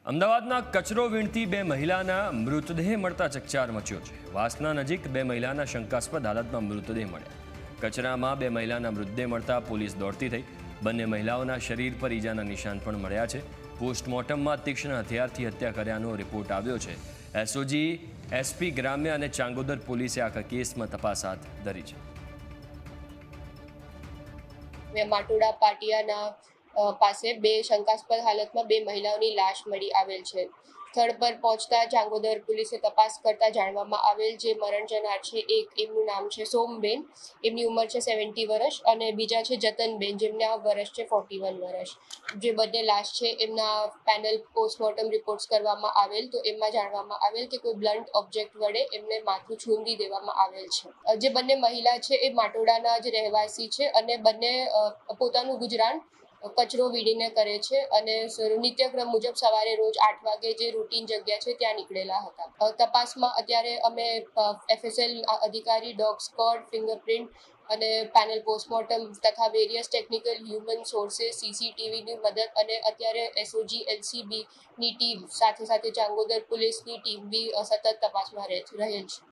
અમદાવાદના કચરો વીણતી બે મહિલાના મૃતદેહ મળતા ચકચાર મચ્યો છે। વાસના નજીક બે મહિલાના શંકાસ્પદ હાલતમાં મૃતદેહ મળ્યા। કચરામાં બે મહિલાના મૃતદેહ મળતા પોલીસ દોડતી થઈ। બંને મહિલાઓના શરીર પર ઈજાના નિશાન પણ મળ્યા છે। પોસ્ટમોર્ટમમાં તીક્ષ્ણ હથિયારથી હત્યા કર્યાનો રિપોર્ટ આવ્યો છે। એસઓજી, એસપી ગ્રામ્ય અને ચાંગોદર પોલીસે આખા કેસમાં તપાસ હાથ ધરી છે। માટોડા પાટિયાના પાસે બે શંકાસ્પદ હાલતમાં બે મહિલાઓની લાશ મળી આવેલ છે। સ્થળ પર પહોંચતા ચાંગોદર પોલીસે તપાસ કરતા જાણવામાં આવેલ જે મરણ જનાર છે એમનું નામ છે સોમબેન, એમની ઉંમર છે 70 વર્ષ, અને બીજા છે જતનબેન, જેમના વર્ષ છે 41 વર્ષ। જે બંને લાશ છે એમના પેનલ પોસ્ટમોર્ટમ રિપોર્ટ્સ કરવામાં આવેલ તો એમાં જાણવામાં આવેલ કે કોઈ બ્લન્ટ ઓબ્જેક્ટ વડે એમને માથું છૂંદી દેવામાં આવેલ છે। જે બંને મહિલા છે એ માટોડાના જ રહેવાસી છે અને બંને પોતાનું ગુજરાન કચરો વીણીને કરે છે અને નિત્યક્રમ મુજબ સવારે રોજ 8 વાગે જે રૂટીન જગ્યા છે ત્યાં નીકળેલા હતા। તપાસમાં અત્યારે અમે એફએસએલ અધિકારી, ડોગ સ્ક્વોડ, ફિંગરપ્રિન્ટ અને પેનલ પોસ્ટમોર્ટમ તથા વેરિયસ ટેકનિકલ હ્યુમન સોર્सेस, સીસીટીવીની મદદ અને અત્યારે એસઓજી, એલસીબીની ટીમ સાથે ચાંગોદર પોલીસની ટીમ બી સતત તપાસમાં રહેલ છે।